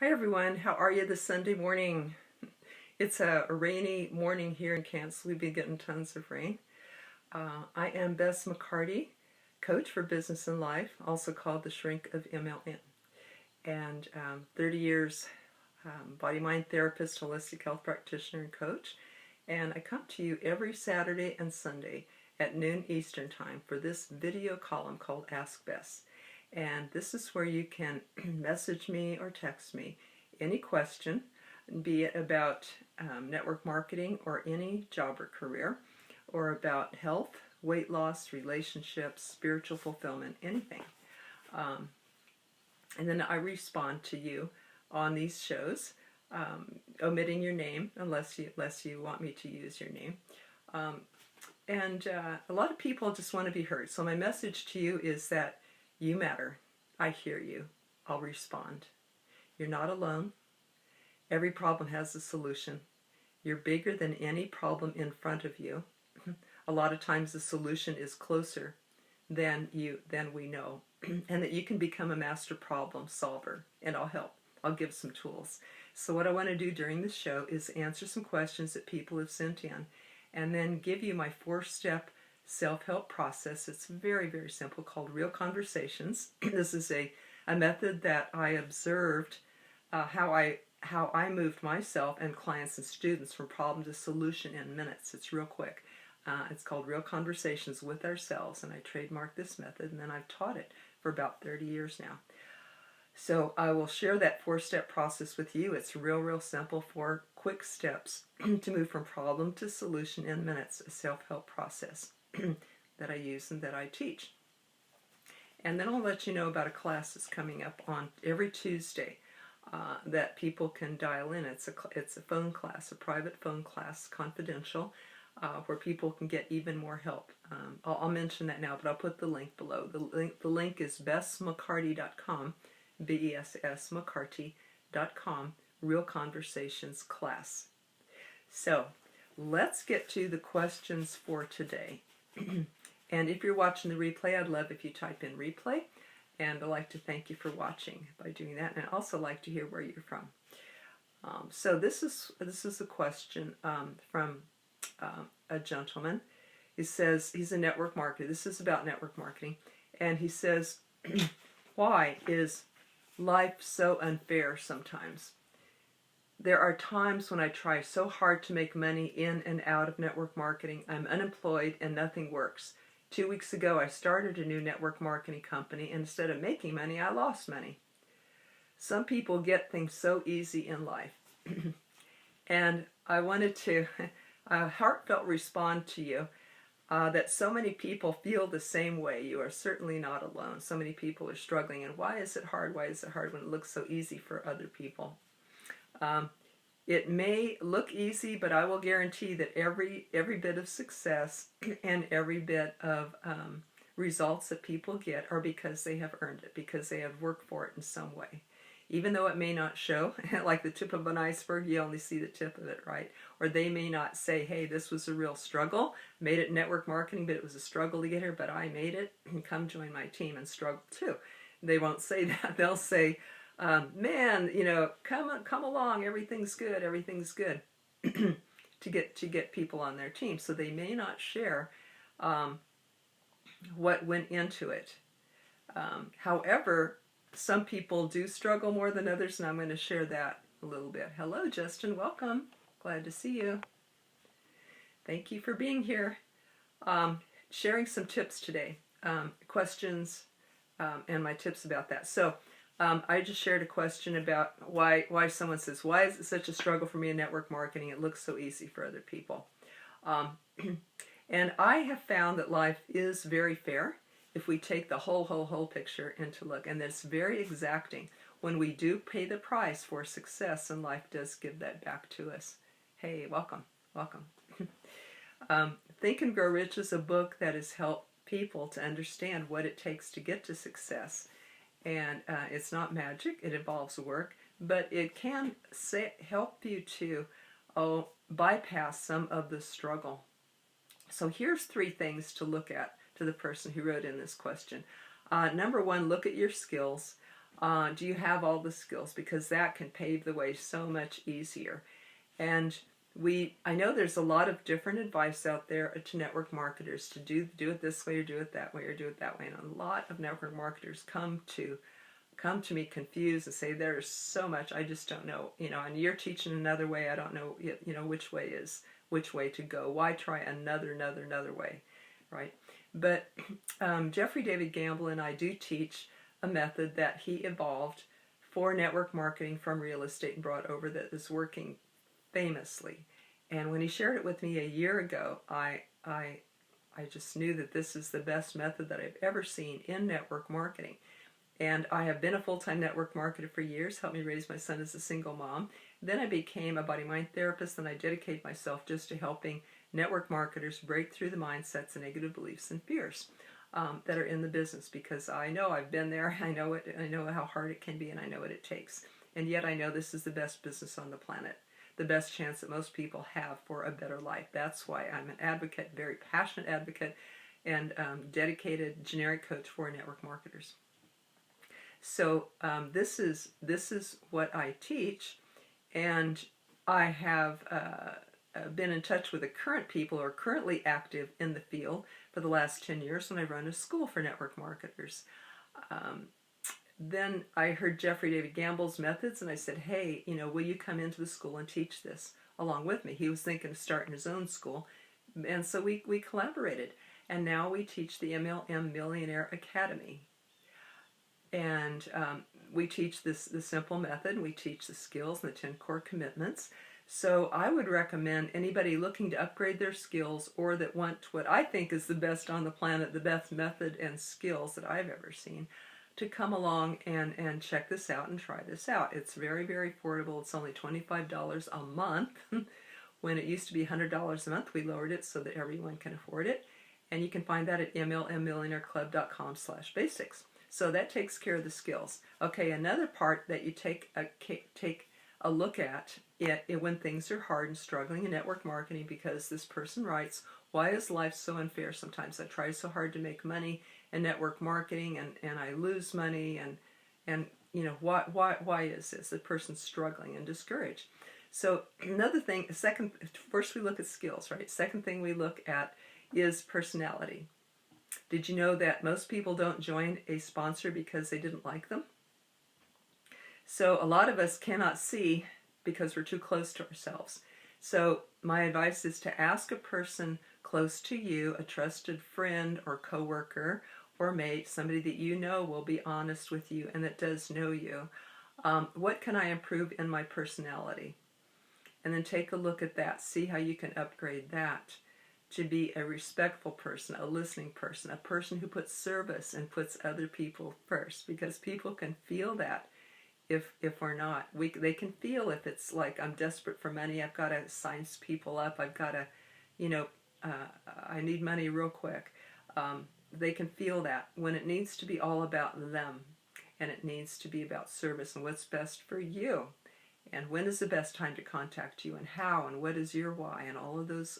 Hi everyone, how are you this Sunday morning? It's a rainy morning here in Kansas. We've been getting tons of rain. I am Bess McCarty, coach for business and life, also called the shrink of MLM. And 30 years body-mind therapist, holistic health practitioner, and coach. And I come to you every Saturday and Sunday at noon Eastern time for this video column called Ask Bess. And this is where you can message me or text me any question, be it about network marketing or any job or career, or about health, weight loss, relationships, spiritual fulfillment, anything. And then I respond to you on these shows, omitting your name unless you want me to use your name. And a lot of people just want to be heard. So my message to you is that you matter. I hear you. I'll respond. You're not alone. Every problem has a solution. You're bigger than any problem in front of you. A lot of times the solution is closer than we know. And that you can become a master problem solver. And I'll help. I'll give some tools. So what I want to do during this show is answer some questions that people have sent in. And then give you my 4-step self-help process. It's very, very simple, called Real Conversations. This is a method that I observed how I moved myself and clients and students from problem to solution in minutes. It's real quick. It's called Real Conversations with Ourselves, and I trademarked this method, and then I've taught it for about 30 years now. So I will share that 4-step process with you. It's real simple, 4 quick steps to move from problem to solution in minutes, a self-help process that I use and that I teach. And then I'll let you know about a class that's coming up on every Tuesday that people can dial in. It's a phone class, a private phone class, confidential, where people can get even more help. I'll mention that now, but I'll put the link below. The link is bessmccarty.com, BESS McCarty.com, Real Conversations class. So let's get to the questions for today. And if you're watching the replay, I'd love if you type in replay. And I'd like to thank you for watching by doing that. And I'd also like to hear where you're from. So this is a question from a gentleman. He says he's a network marketer. This is about network marketing. And he says, why is life so unfair sometimes? There are times when I try so hard to make money in and out of network marketing. I'm unemployed and nothing works. 2 weeks ago, I started a new network marketing company, and instead of making money, I lost money. Some people get things so easy in life. And I wanted to heartfelt respond to you that so many people feel the same way. You are certainly not alone. So many people are struggling. And why is it hard? Why is it hard when it looks so easy for other people? It may look easy, but I will guarantee that every bit of success and every bit of results that people get are because they have earned it, because they have worked for it in some way. Even though it may not show, like the tip of an iceberg, you only see the tip of it, right? Or they may not say, hey, this was a real struggle. Made it in network marketing, but it was a struggle to get here, but I made it. Come join my team and struggle too. They won't say that. They'll say, man, come along, everything's good, to get people on their team. So they may not share what went into it. However, some people do struggle more than others, and I'm going to share that a little bit. Hello, Justin. Welcome. Glad to see you. Thank you for being here. Sharing some tips today, questions, and my tips about that. So I just shared a question about why someone says, why is it such a struggle for me in network marketing? It looks so easy for other people. And I have found that life is very fair if we take the whole picture into look. And it's very exacting. When we do pay the price for success, and life does give that back to us. Hey, welcome. Think and Grow Rich is a book that has helped people to understand what it takes to get to success. And it's not magic, it involves work, but it can help you to bypass some of the struggle. So here's 3 things to look at to the person who wrote in this question. Number 1, look at your skills. Do you have all the skills? Because that can pave the way so much easier. And I know there's a lot of different advice out there to network marketers to do it this way or do it that way or do it that way. And a lot of network marketers come to me confused and say, there's so much, I just don't know, and you're teaching another way, I don't know, which way to go. Why try another way, right? But Jeffrey David Gamble and I do teach a method that he evolved for network marketing from real estate and brought over that is working famously. And when he shared it with me a year ago, I just knew that this is the best method that I've ever seen in network marketing. And I have been a full-time network marketer for years, helped me raise my son as a single mom. Then I became a body-mind therapist, and I dedicated myself just to helping network marketers break through the mindsets and negative beliefs and fears that are in the business, because I know I've been there, I know it, I know how hard it can be, and I know what it takes. And yet I know this is the best business on the planet, the best chance that most people have for a better life. That's why I'm an advocate, very passionate advocate, and dedicated generic coach for network marketers. So this is what I teach, and I have been in touch with the current people who are currently active in the field for the last 10 years when I run a school for network marketers. Then I heard Jeffrey David Gamble's methods, and I said, hey, will you come into the school and teach this along with me? He was thinking of starting his own school, and so we collaborated, and now we teach the MLM Millionaire Academy. And we teach the simple method, and we teach the skills and the 10 core commitments. So I would recommend anybody looking to upgrade their skills or that want what I think is the best on the planet, the best method and skills that I've ever seen, to come along and check this out and try this out. It's very, very affordable. It's only $25 a month. When it used to be $100 a month, we lowered it so that everyone can afford it. And you can find that at mlmmillionaireclub.com/basics. So that takes care of the skills. Okay, another part that you take a look at it when things are hard and struggling in network marketing, because this person writes, why is life so unfair sometimes? I try so hard to make money in network marketing and I lose money and why is this? The person's struggling and discouraged. So another thing, first we look at skills, right? Second thing we look at is personality. Did you know that most people don't join a sponsor because they didn't like them? So a lot of us cannot see because we're too close to ourselves. So my advice is to ask a person close to you, a trusted friend or coworker or mate, somebody that you know will be honest with you and that does know you. What can I improve in my personality? And then take a look at that. See how you can upgrade that to be a respectful person, a listening person, a person who puts service and puts other people first, because people can feel that if we're not. They can feel if it's like, I'm desperate for money, I've got to sign people up, I've got to, I need money real quick. They can feel that when it needs to be all about them, and it needs to be about service and what's best for you. And when is the best time to contact you, and how, and what is your why, and all of those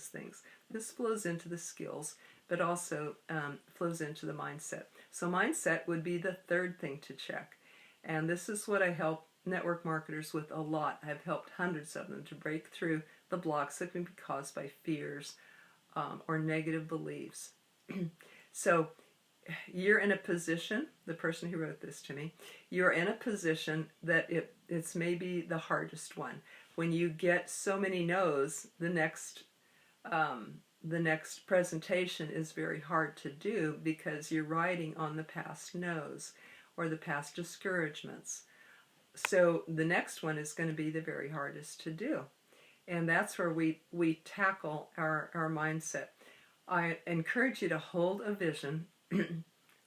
things. This flows into the skills, but also flows into the mindset. So mindset would be the third thing to check. And this is what I help network marketers with a lot. I've helped hundreds of them to break through the blocks that can be caused by fears or negative beliefs. So you're in a position, the person who wrote this to me, you're in a position that it's maybe the hardest one. When you get so many no's, the next presentation is very hard to do because you're riding on the past no's or the past discouragements. So the next one is going to be the very hardest to do. And that's where we tackle our mindset. I encourage you to hold a vision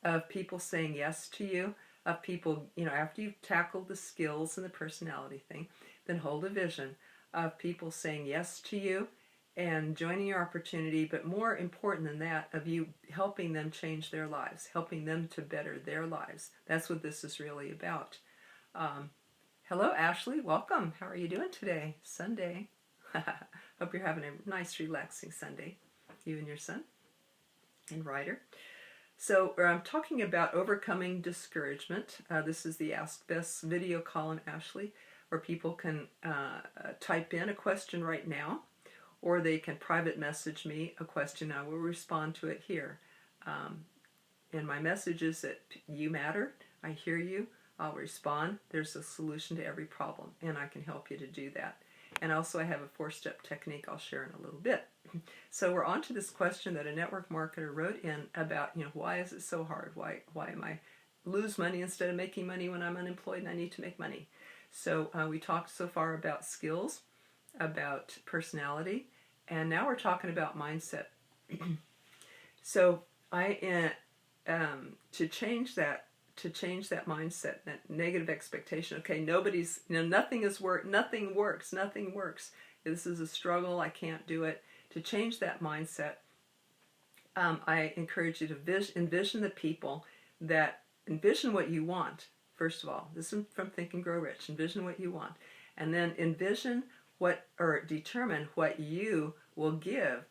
of people saying yes to you, of people, after you've tackled the skills and the personality thing, then hold a vision of people saying yes to you and joining your opportunity, but more important than that, of you helping them change their lives, helping them to better their lives. That's what this is really about. Hello, Ashley. Welcome. How are you doing today? Sunday. Hope you're having a nice, relaxing Sunday, you and your son and Ryder. So I'm talking about overcoming discouragement. This is the Ask Bess video column, Ashley, where people can type in a question right now, or they can private message me a question. I will respond to it here. And my message is that you matter. I hear you. I'll respond. There's a solution to every problem, and I can help you to do that. And also I have a 4-step technique I'll share in a little bit. So we're on to this question that a network marketer wrote in about, why is it so hard? Why am I lose money instead of making money when I'm unemployed and I need to make money? So we talked so far about skills, about personality, and now we're talking about mindset. So to change that mindset, that negative expectation. Okay, nothing works. This is a struggle. I can't do it. To change that mindset, I encourage you to envision the people envision what you want. First of all, this is from Think and Grow Rich. Envision what you want, and then determine what you will give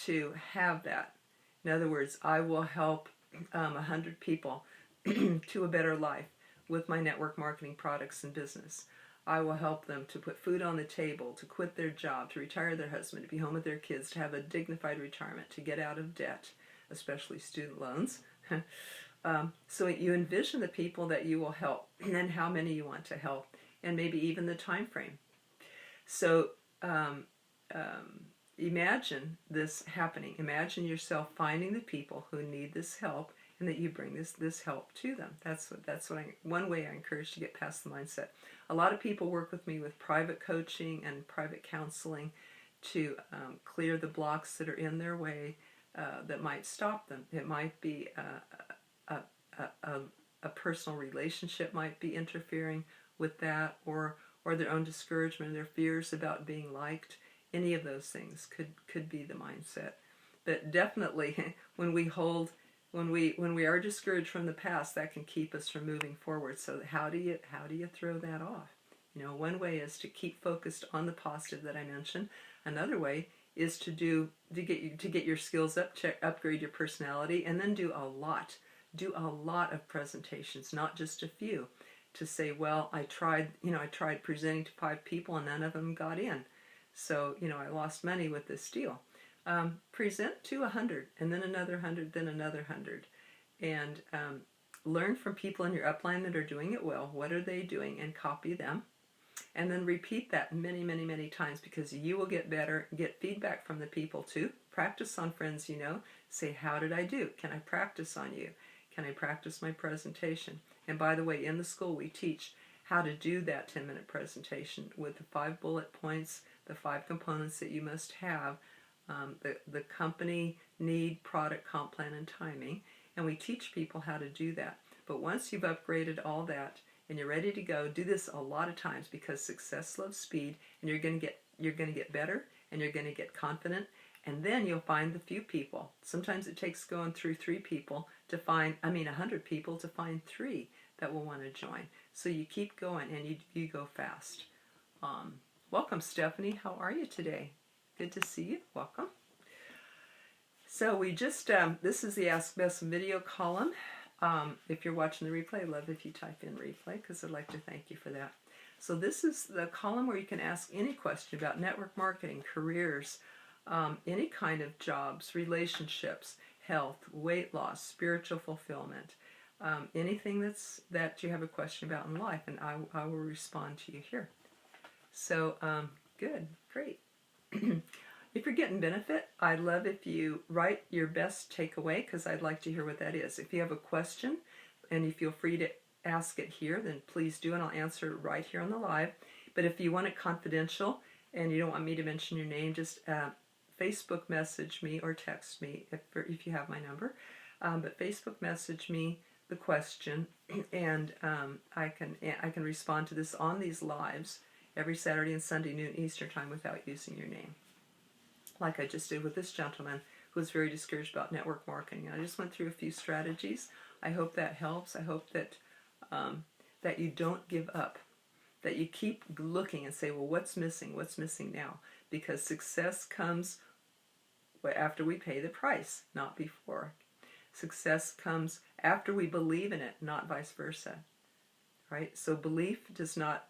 to have that. In other words, I will help 100 people to a better life with my network marketing products and business. I will help them to put food on the table, to quit their job, to retire their husband, to be home with their kids, to have a dignified retirement, to get out of debt, especially student loans. So you envision the people that you will help and how many you want to help, and maybe even the time frame. So imagine this happening. Imagine yourself finding the people who need this help, and that you bring this help to them. That's one way I encourage to get past the mindset. A lot of people work with me with private coaching and private counseling to clear the blocks that are in their way that might stop them. It might be a personal relationship might be interfering with that, or their own discouragement, their fears about being liked. Any of those things could be the mindset. But definitely, when we are discouraged from the past, that can keep us from moving forward. So how do you throw that off? One way is to keep focused on the positive that I mentioned. Another way is to get your skills up, upgrade your personality, and then do a lot of presentations, not just a few. To say, well, I tried presenting to 5 people and none of them got in. So, I lost money with this deal. Present to 100, and then another 100, then another 100. And learn from people in your upline that are doing it well. What are they doing? And copy them. And then repeat that many, many, many times, because you will get better, get feedback from the people too. Practice on friends you know. Say, how did I do? Can I practice on you? Can I practice my presentation? And by the way, in the school we teach how to do that 10-minute presentation with the 5 bullet points, the 5 components that you must have, the company need, product, comp plan, and timing. And we teach people how to do that. But once you've upgraded all that and you're ready to go, do this a lot of times, because success loves speed, and you're going to get better, and you're going to get confident. And then you'll find the few people. Sometimes it takes going through 3 people to find, 100 people to find 3 that will want to join. So you keep going, and you go fast. Welcome, Stephanie. How are you today? Good to see you. Welcome. So we just, this is the Ask Bess video column. If you're watching the replay, I'd love if you type in replay, because I'd like to thank you for that. So this is the column where you can ask any question about network marketing, careers, any kind of jobs, relationships, health, weight loss, spiritual fulfillment, anything that you have a question about in life, and I will respond to you here. So good, great. If you're getting benefit, I'd love if you write your best takeaway, because I'd like to hear what that is. If you have a question and you feel free to ask it here, then please do, and I'll answer it right here on the live. But if you want it confidential and you don't want me to mention your name, just Facebook message me or text me if you have my number. But Facebook message me the question, and I can respond to this on these lives every Saturday and Sunday, noon Eastern time, without using your name, like I just did with this gentleman who was very discouraged about network marketing. I just went through a few strategies. I hope that helps. I hope that that you don't give up, that you keep looking and say, well, what's missing? What's missing now? Because success comes after we pay the price, not before. Success comes after we believe in it, not vice versa, right? So belief does not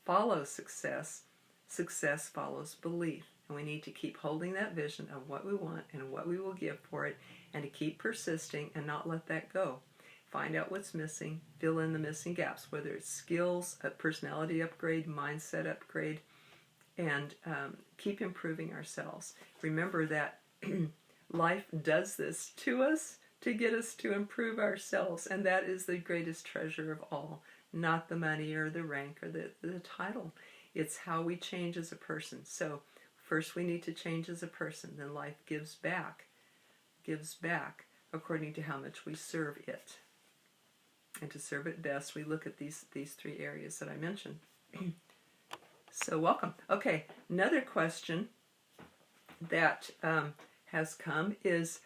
follow success. Success follows belief. And we need to keep holding that vision of what we want and what we will give for it, and to keep persisting and not let that go. Find out what's missing, fill in the missing gaps, whether it's skills, a personality upgrade, mindset upgrade, and keep improving ourselves. Remember that life does this to us to get us to improve ourselves, and that is the greatest treasure of all, not the money or the rank or the title. It's how we change as a person. So first we need to change as a person, then life gives back according to how much we serve it. And to serve it best, we look at these three areas that I mentioned. So welcome. Okay, another question that has come is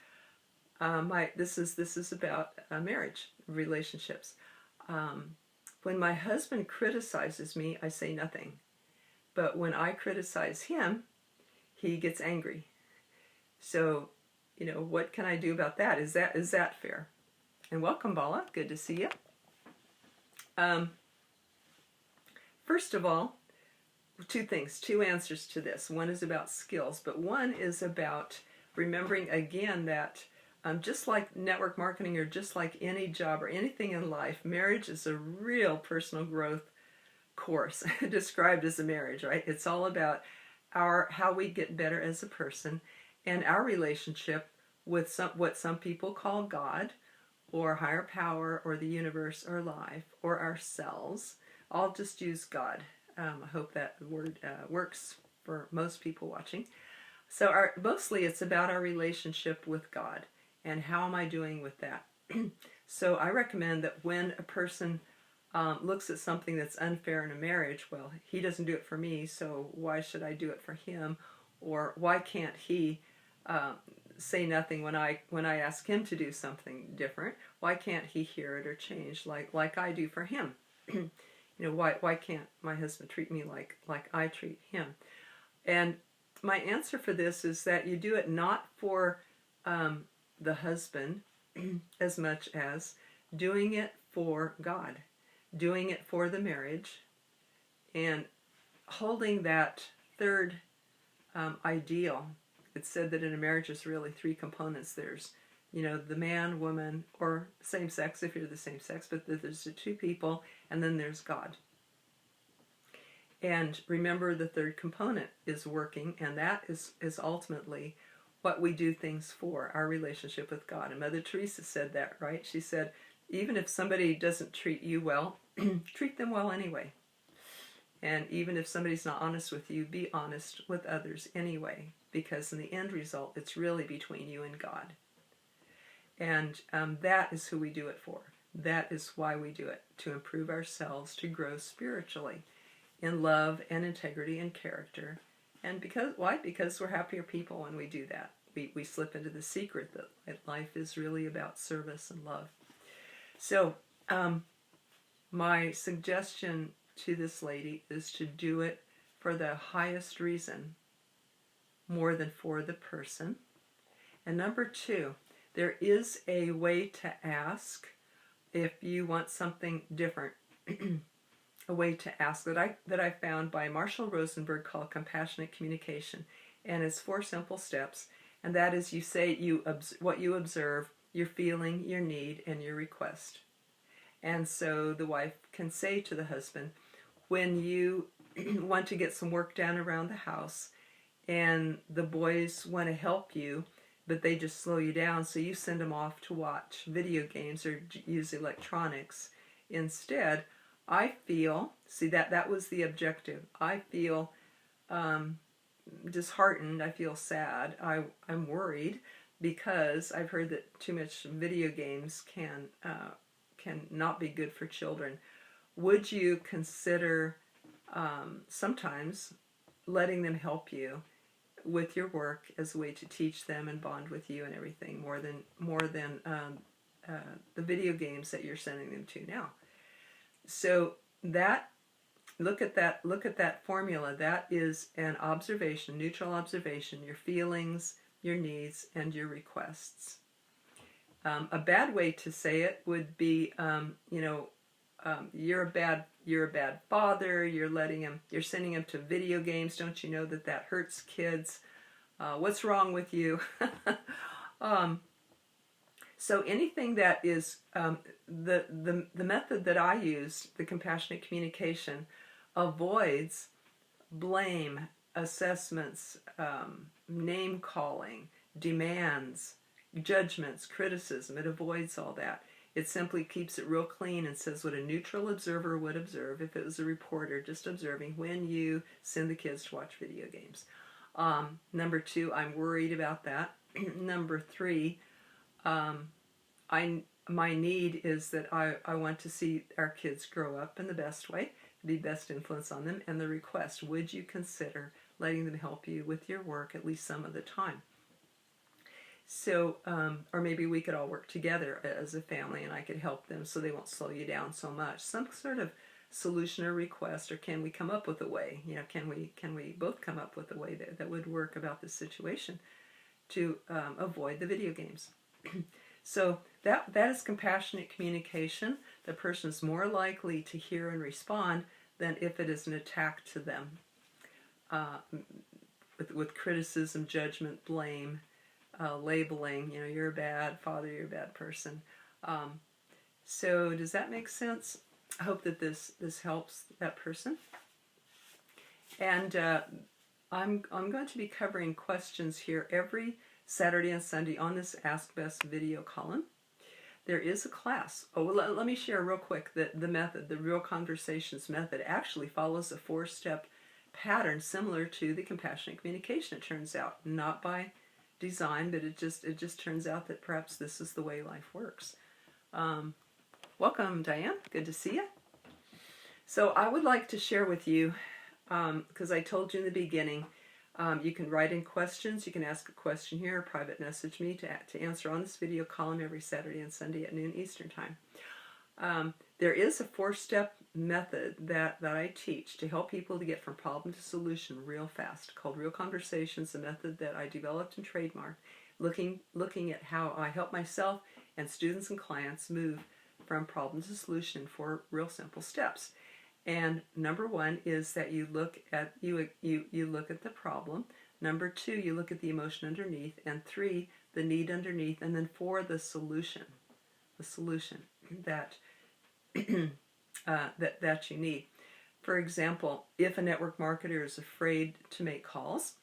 this is about marriage, relationships. When my husband criticizes me, I say nothing. But when I criticize him, he gets angry. So, what can I do about that? Is that fair? And welcome, Bala. Good to see you. First of all, two answers to this. One is about skills, but one is about remembering again that just like network marketing or just like any job or anything in life, marriage is a real personal growth course described as a marriage, right? It's all about how we get better as a person and our relationship with what some people call God or higher power or the universe or life or ourselves. I'll just use God. I hope that word works for most people watching. So mostly it's about our relationship with God and how am I doing with that. So I recommend that when a person looks at something that's unfair in a marriage, well, he doesn't do it for me, so why should I do it for him? Or why can't he say nothing when I ask him to do something different? Why can't he hear it or change like I do for him? Why can't my husband treat me like I treat him? And my answer for this is that you do it not for the husband as much as doing it for God, doing it for the marriage, and holding that third ideal. It's said that in a marriage there's really three components. There's, the man, woman, or same sex if you're the same sex, but there's the two people, and then there's God. And remember, the third component is working, and that is ultimately what we do things for, our relationship with God. And Mother Teresa said that, right? She said, even if somebody doesn't treat you well, treat them well anyway. And even if somebody's not honest with you, be honest with others anyway, because in the end result, it's really between you and God. And that is who we do it for. That is why we do it, to improve ourselves, to grow spiritually in love and integrity and character. And why? Because we're happier people when we do that. We slip into the secret that life is really about service and love. So my suggestion to this lady is to do it for the highest reason, more than for the person. And number two, there is a way to ask if you want something different. A way to ask that I found by Marshall Rosenberg called Compassionate Communication. And it's 4 simple steps. And that is, you say what you observe, your feeling, your need, and your request. And so the wife can say to the husband, when you want to get some work done around the house and the boys want to help you, but they just slow you down, so you send them off to watch video games or use electronics instead, I feel, that was the objective. I feel disheartened. I feel sad. I'm worried because I've heard that too much video games can not be good for children. Would you consider sometimes letting them help you with your work as a way to teach them and bond with you and everything more than the video games that you're sending them to now? So look at that formula. That is an observation, neutral observation, your feelings, your needs, and your requests. A bad way to say it would be, you're a bad father. You're sending him to video games. Don't you know that hurts kids? What's wrong with you? So anything that is the method that I use, the compassionate communication, avoids blame, assessments, name calling, demands, judgments, criticism. It avoids all that. It simply keeps it real clean and says what a neutral observer would observe if it was a reporter just observing when you send the kids to watch video games. Number 2, I'm worried about that. Number 3, my need is that I want to see our kids grow up in the best way, be best influence on them, and the request, would you consider letting them help you with your work at least some of the time? So, or maybe we could all work together as a family and I could help them so they won't slow you down so much. Some sort of solution or request, or can we come up with a way? Can we both come up with a way that would work about this situation to avoid the video games? So that is compassionate communication. The person is more likely to hear and respond than if it is an attack to them with criticism, judgment, blame, labeling. You're a bad father, you're a bad person. So does that make sense? I hope that this helps that person. And I'm going to be covering questions here every Saturday and Sunday on this Ask Bess video column. There is a class. Let me share real quick that the method, the Real Conversations method, actually follows a 4-step pattern similar to the compassionate communication, it turns out. Not by design, but it just turns out that perhaps this is the way life works. Welcome, Diane. Good to see you. So I would like to share with you, because I told you in the beginning, you can write in questions. You can ask a question here or private message me to answer on this video column every Saturday and Sunday at noon Eastern Time. There is a 4-step method that I teach to help people to get from problem to solution real fast, called Real Conversations, a method that I developed and trademarked, looking at how I help myself and students and clients move from problem to solution in 4 real simple steps. And number 1 is that you look at the problem. Number 2, you look at the emotion underneath, and 3, the need underneath, and then 4, the solution that that you need. For example, if a network marketer is afraid to make calls,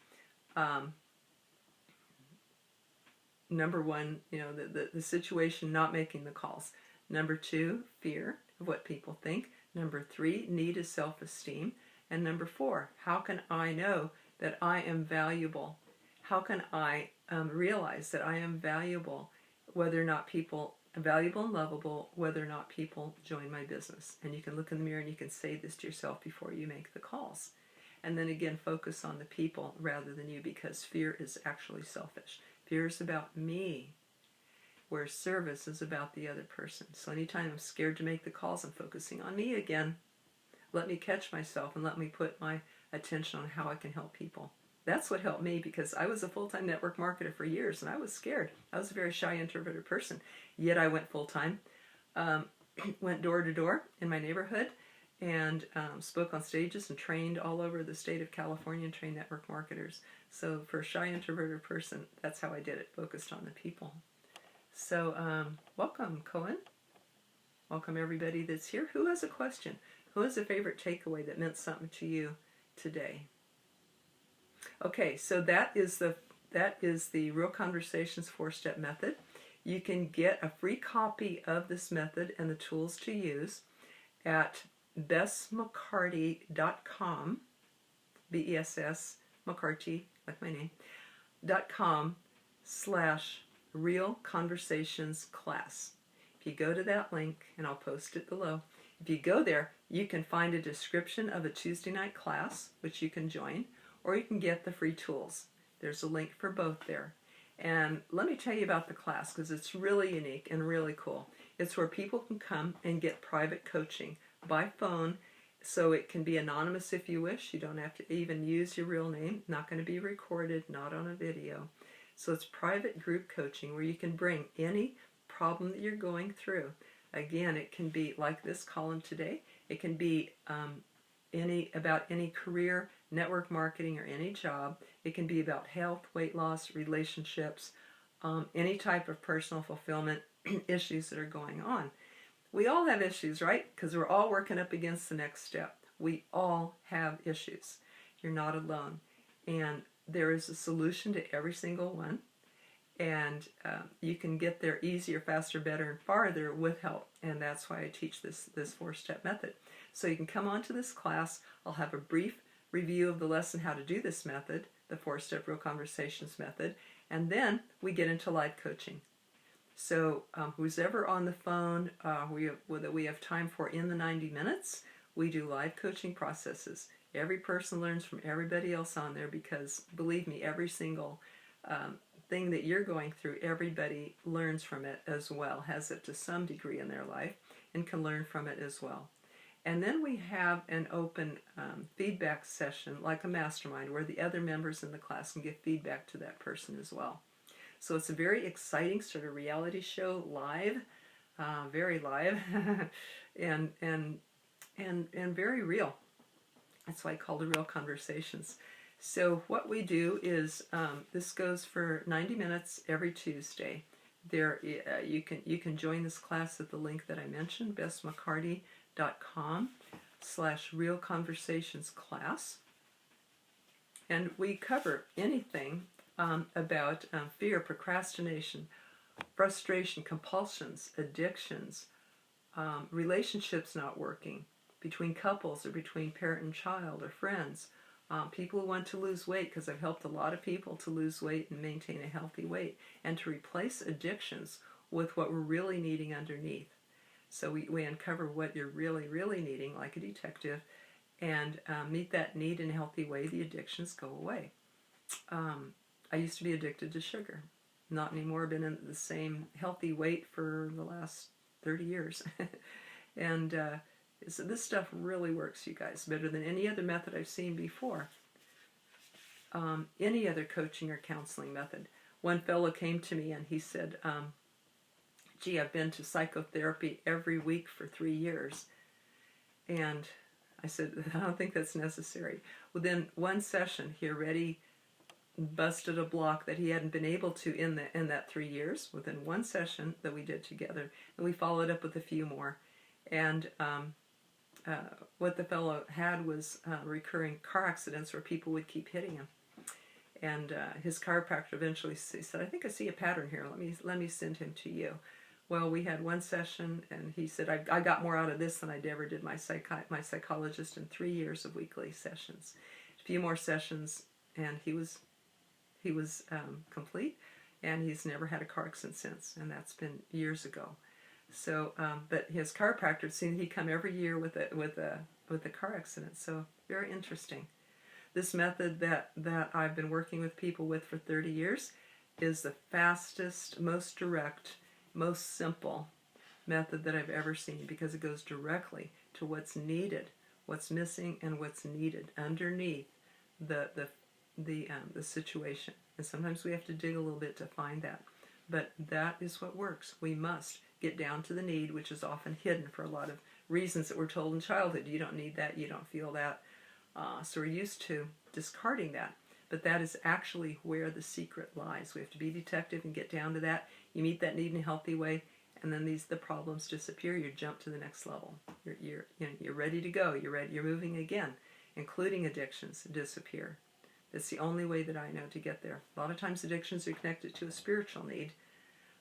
number 1, the situation, not making the calls. Number 2, fear of what people think. Number 3, need is self-esteem. And number 4, how can I know that I am valuable? How can I realize that I am valuable, valuable and lovable, whether or not people join my business? And you can look in the mirror and you can say this to yourself before you make the calls. And then again, focus on the people rather than you, because fear is actually selfish. Fear is about me, where service is about the other person. So anytime I'm scared to make the calls, I'm focusing on me again. Let me catch myself and let me put my attention on how I can help people. That's what helped me, because I was a full-time network marketer for years and I was scared. I was a very shy, introverted person. Yet I went full-time, went door to door in my neighborhood, and spoke on stages and trained all over the state of California and trained network marketers. So for a shy, introverted person, that's how I did it, focused on the people. So welcome, Cohen. Welcome everybody that's here. Who has a question? Who has a favorite takeaway that meant something to you today? Okay, so that is the Real Conversations 4-step method. You can get a free copy of this method and the tools to use at bessmccarty.com, B-E-S-S, McCarty, like my name, .com/Real Conversations class. If you go to that link, and I'll post it below, if you go there, you can find a description of a Tuesday night class, which you can join, or you can get the free tools. There's a link for both there. And let me tell you about the class, because it's really unique and really cool. It's where people can come and get private coaching by phone, so it can be anonymous if you wish. You don't have to even use your real name. Not going to be recorded, not on a video. So it's private group coaching where you can bring any problem that you're going through. Again, it can be like this column today. It can be about any career, network marketing, or any job. It can be about health, weight loss, relationships, any type of personal fulfillment issues that are going on. We all have issues, right? Because we're all working up against the next step. We all have issues. You're not alone. And there is a solution to every single one. And you can get there easier, faster, better, and farther with help. And that's why I teach this 4-step method. So you can come on to this class. I'll have a brief review of the lesson, how to do this method, the 4-step Real Conversations method. And then we get into live coaching. So who's ever on the phone that we have time for in the 90 minutes, we do live coaching processes. Every person learns from everybody else on there because, believe me, every single thing that you're going through, everybody learns from it as well, has it to some degree in their life, and can learn from it as well. And then we have an open feedback session, like a mastermind, where the other members in the class can give feedback to that person as well. So it's a very exciting sort of reality show, live, very live, and very real. That's why I call it Real Conversations. So what we do is this goes for 90 minutes every Tuesday. There, you can join this class at the link that I mentioned, bessmccarty.com/Real Conversations class, and we cover anything about fear, procrastination, frustration, compulsions, addictions, relationships not working between couples or between parent and child or friends. People who want to lose weight, because I've helped a lot of people to lose weight and maintain a healthy weight, and to replace addictions with what we're really needing underneath. So we uncover what you're really, really needing, like a detective, and meet that need in a healthy way. The addictions go away. I used to be addicted to sugar. Not anymore. I've been in the same healthy weight for the last 30 years. And so this stuff really works, you guys, better than any other method I've seen before. Any other coaching or counseling method. One fellow came to me and he said, gee, I've been to psychotherapy every week for 3 years. And I said, I don't think that's necessary. Within one session, he already busted a block that he hadn't been able to in that 3 years, within one session that we did together. And we followed up with a few more. And what the fellow had was recurring car accidents where people would keep hitting him. And his chiropractor eventually said, I think I see a pattern here. Let me send him to you. Well, we had one session, and he said, I got more out of this than I ever did my psychologist in 3 years of weekly sessions. A few more sessions, and he was complete, and he's never had a car accident since, and that's been years ago. So, but his chiropractor seen he'd come every year with a car accident. So very interesting. This method that I've been working with people with for 30 years is the fastest, most direct, most simple method that I've ever seen, because it goes directly to what's needed, what's missing, and what's needed underneath the situation. And sometimes we have to dig a little bit to find that. But that is what works. We must get down to the need, which is often hidden for a lot of reasons that we're told in childhood. You don't need that, you don't feel that. So we're used to discarding that. But that is actually where the secret lies. We have to be detective and get down to that. You meet that need in a healthy way, and then the problems disappear. You jump to the next level. You're ready to go. You're moving again, including addictions disappear. That's the only way that I know to get there. A lot of times addictions are connected to a spiritual need.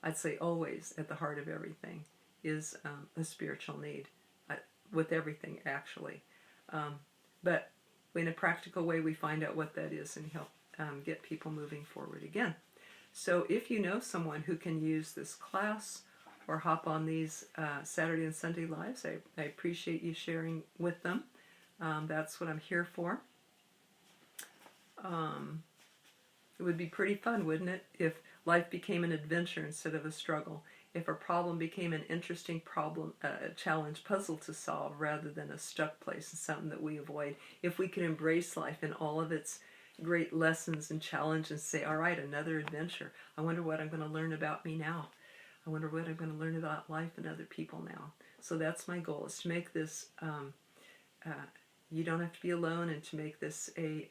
I'd say always at the heart of everything is a spiritual need, with everything actually. But in a practical way, we find out what that is and help get people moving forward again. So if you know someone who can use this class or hop on these Saturday and Sunday lives, I appreciate you sharing with them. That's what I'm here for. It would be pretty fun, wouldn't it, if life became an adventure instead of a struggle, if a problem became an interesting problem, a challenge, puzzle to solve rather than a stuck place and something that we avoid, if we could embrace life in all of its great lessons and challenges and say, all right, another adventure. I wonder what I'm going to learn about me now. I wonder what I'm going to learn about life and other people now. So that's my goal, is to make this, you don't have to be alone, and to make this a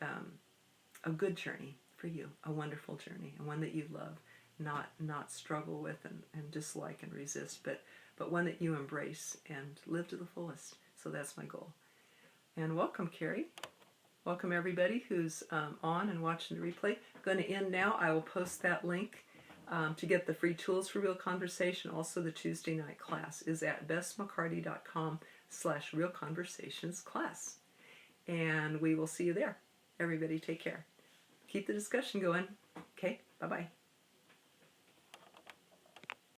good journey for you, a wonderful journey, and one that you love, not struggle with and dislike and resist, but one that you embrace and live to the fullest. So that's my goal. And welcome, Carrie. Welcome everybody who's on and watching the replay. I'm going to end now. I will post that link to get the free tools for real conversation. Also, the Tuesday night class is at bessmccarty.com/realconversationsclass. And we will see you there. Everybody take care. Keep the discussion going. Okay, bye-bye.